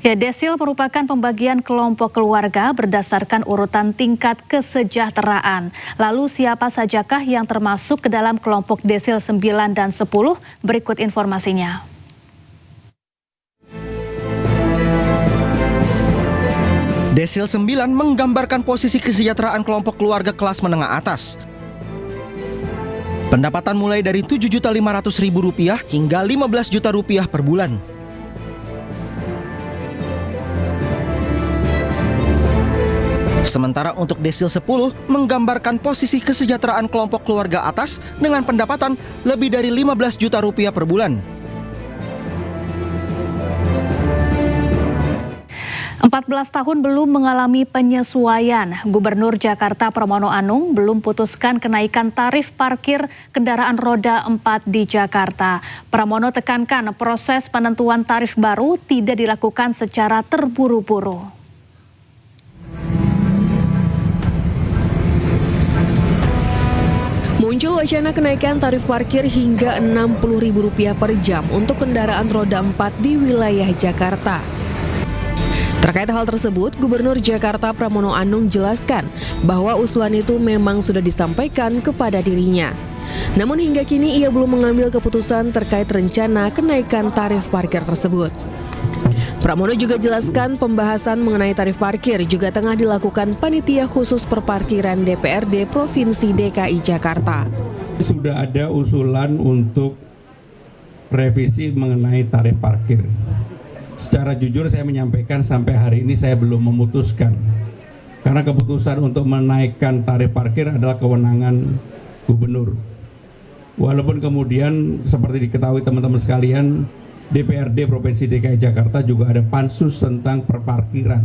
Ya, desil merupakan pembagian kelompok keluarga berdasarkan urutan tingkat kesejahteraan. Lalu siapa sajakah yang termasuk ke dalam kelompok desil 9 dan 10? Berikut informasinya. Desil 9 menggambarkan posisi kesejahteraan kelompok keluarga kelas menengah atas. Pendapatan mulai dari Rp7.500.000 hingga Rp15 juta per bulan. Sementara untuk desil 10 menggambarkan posisi kesejahteraan kelompok keluarga atas dengan pendapatan lebih dari Rp15 juta per bulan. 14 tahun belum mengalami penyesuaian. Gubernur Jakarta Pramono Anung belum putuskan kenaikan tarif parkir kendaraan roda 4 di Jakarta. Pramono tekankan proses penentuan tarif baru tidak dilakukan secara terburu-buru. Muncul wacana kenaikan tarif parkir hingga Rp60.000 per jam untuk kendaraan roda 4 di wilayah Jakarta. Terkait hal tersebut, Gubernur Jakarta Pramono Anung jelaskan bahwa usulan itu memang sudah disampaikan kepada dirinya. Namun hingga kini ia belum mengambil keputusan terkait rencana kenaikan tarif parkir tersebut. Pramono juga jelaskan pembahasan mengenai tarif parkir juga tengah dilakukan Panitia Khusus Perparkiran DPRD Provinsi DKI Jakarta. Sudah ada usulan untuk revisi mengenai tarif parkir. Secara jujur saya menyampaikan sampai hari ini saya belum memutuskan. Karena keputusan untuk menaikkan tarif parkir adalah kewenangan gubernur. Walaupun kemudian seperti diketahui teman-teman sekalian, DPRD Provinsi DKI Jakarta juga ada pansus tentang perparkiran.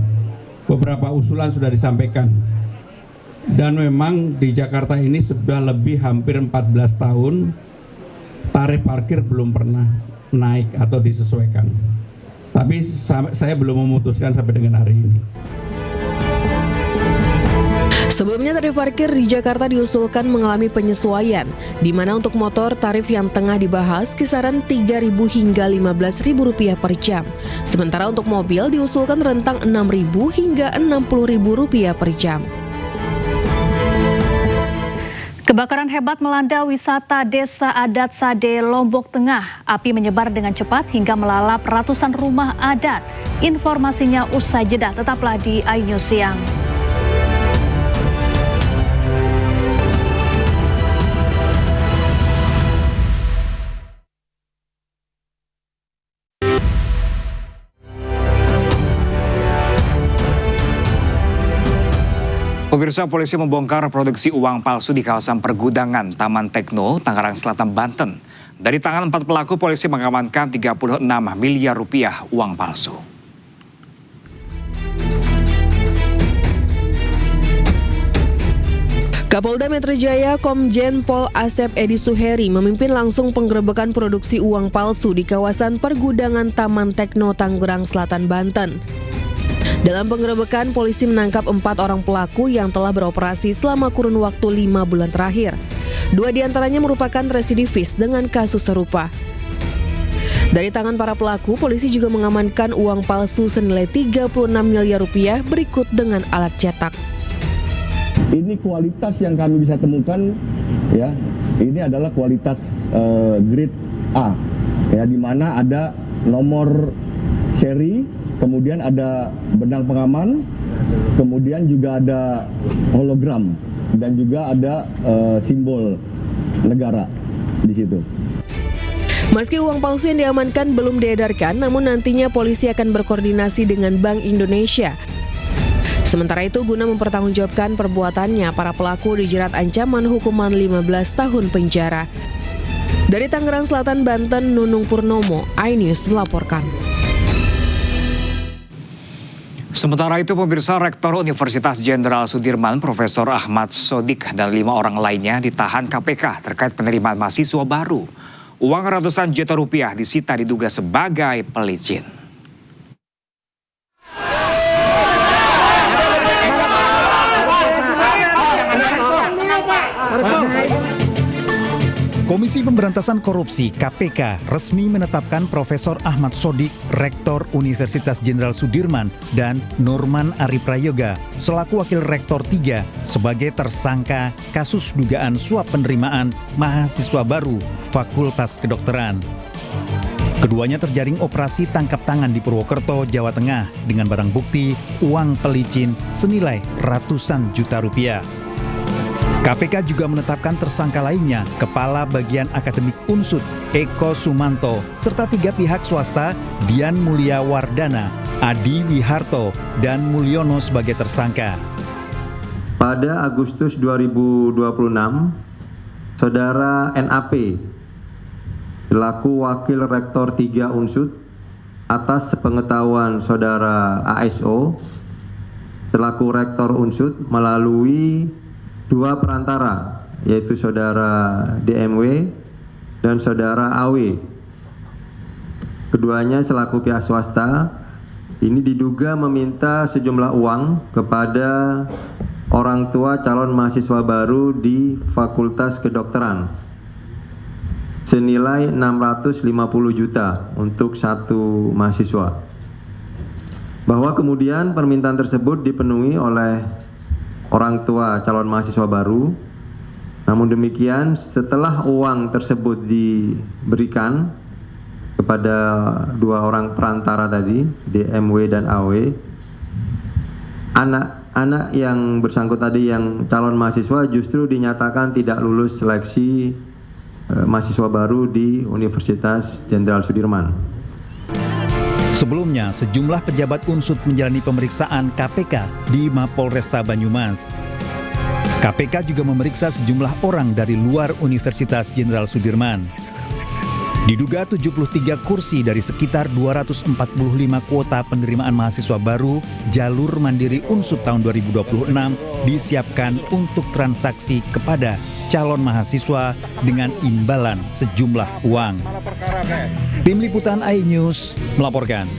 Beberapa usulan sudah disampaikan. Dan memang di Jakarta ini sudah lebih hampir 14 tahun tarif parkir belum pernah naik atau disesuaikan. Tapi saya belum memutuskan sampai dengan hari ini. Sebelumnya tarif parkir di Jakarta diusulkan mengalami penyesuaian, di mana untuk motor tarif yang tengah dibahas kisaran Rp3.000 hingga Rp15.000 per jam. Sementara untuk mobil diusulkan rentang Rp6.000 hingga Rp60.000 per jam. Kebakaran hebat melanda wisata Desa Adat Sade, Lombok Tengah. Api menyebar dengan cepat hingga melalap ratusan rumah adat. Informasinya usai jeda, tetaplah di iNews Siang. Pemirsa, polisi membongkar produksi uang palsu di kawasan pergudangan Taman Tekno, Tangerang Selatan, Banten. Dari tangan 4 pelaku, polisi mengamankan Rp36 miliar uang palsu. Kapolda Metro Jaya Komjen Pol Asep Edi Suheri memimpin langsung penggerebekan produksi uang palsu di kawasan pergudangan Taman Tekno, Tangerang Selatan, Banten. Dalam penggerebekan, polisi menangkap 4 orang pelaku yang telah beroperasi selama kurun waktu 5 bulan terakhir. 2 diantaranya merupakan residivis dengan kasus serupa. Dari tangan para pelaku, polisi juga mengamankan uang palsu senilai Rp36 miliar berikut dengan alat cetak. Ini kualitas yang kami bisa temukan, ya. Ini adalah kualitas grade A, ya, di mana ada nomor seri. Kemudian ada benang pengaman, kemudian juga ada hologram, dan juga ada simbol negara di situ. Meski uang palsu yang diamankan belum diedarkan, namun nantinya polisi akan berkoordinasi dengan Bank Indonesia. Sementara itu, guna mempertanggungjawabkan perbuatannya, para pelaku dijerat ancaman hukuman 15 tahun penjara. Dari Tangerang Selatan, Banten, Nunung Purnomo, iNews melaporkan. Sementara itu, pemirsa, Rektor Universitas Jenderal Sudirman, Profesor Ahmad Sodik, dan 5 orang lainnya ditahan KPK terkait penerimaan mahasiswa baru. Uang ratusan juta rupiah disita diduga sebagai pelicin. Komisi Pemberantasan Korupsi (KPK) resmi menetapkan Profesor Ahmad Sodik, Rektor Universitas Jenderal Sudirman, dan Nurman Ari Prayoga selaku Wakil Rektor 3 sebagai tersangka kasus dugaan suap penerimaan mahasiswa baru Fakultas Kedokteran. Keduanya terjaring operasi tangkap tangan di Purwokerto, Jawa Tengah dengan barang bukti uang pelicin senilai ratusan juta rupiah. KPK juga menetapkan tersangka lainnya, Kepala Bagian Akademik Unsud Eko Sumanto, serta 3 pihak swasta Dian Mulia Wardana, Adi Wiharto, dan Mulyono sebagai tersangka. Pada Agustus 2026, Saudara NAP selaku Wakil Rektor 3 Unsud atas sepengetahuan Saudara ASO selaku Rektor Unsud melalui 2 perantara, yaitu Saudara DMW dan Saudara AW. Keduanya selaku pihak swasta, ini diduga meminta sejumlah uang kepada orang tua calon mahasiswa baru di Fakultas Kedokteran senilai 650 juta untuk 1 mahasiswa. Bahwa kemudian permintaan tersebut dipenuhi oleh orang tua calon mahasiswa baru. Namun demikian, setelah uang tersebut diberikan kepada 2 orang perantara tadi, DMW dan AW, anak-anak yang bersangkutan tadi yang calon mahasiswa justru dinyatakan tidak lulus seleksi mahasiswa baru di Universitas Jenderal Sudirman. Sebelumnya, sejumlah pejabat Unsud menjalani pemeriksaan KPK di Mapolresta Banyumas. KPK juga memeriksa sejumlah orang dari luar Universitas Jenderal Sudirman. Diduga 73 kursi dari sekitar 245 kuota penerimaan mahasiswa baru jalur mandiri Unsud tahun 2026 disiapkan untuk transaksi kepada calon mahasiswa dengan imbalan sejumlah uang. Tim Liputan iNews melaporkan.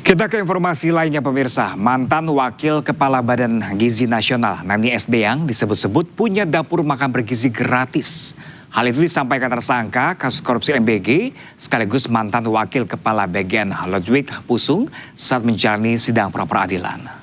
Kita ke informasi lainnya pemirsa. Mantan Wakil Kepala Badan Gizi Nasional Nani Esdeyang disebut-sebut punya dapur makan bergizi gratis. Hal itu disampaikan tersangka kasus korupsi MBG sekaligus mantan Wakil Kepala BGN Ludwig Pusung saat menjalani sidang pra-peradilan.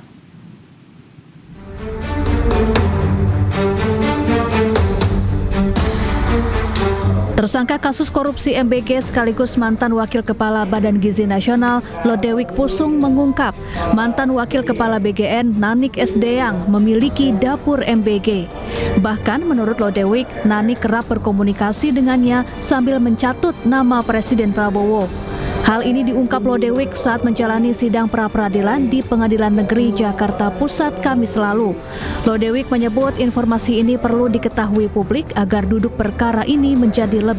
Tersangka kasus korupsi MBG sekaligus mantan Wakil Kepala Badan Gizi Nasional Ludwig Pusung mengungkap mantan Wakil Kepala BGN Nanik Esdeyang memiliki dapur MBG. Bahkan menurut Ludwig, Nanik kerap berkomunikasi dengannya sambil mencatut nama Presiden Prabowo. Hal ini diungkap Ludwig saat menjalani sidang pra-peradilan di Pengadilan Negeri Jakarta Pusat Kamis lalu. Ludwig menyebut informasi ini perlu diketahui publik agar duduk perkara ini menjadi lebih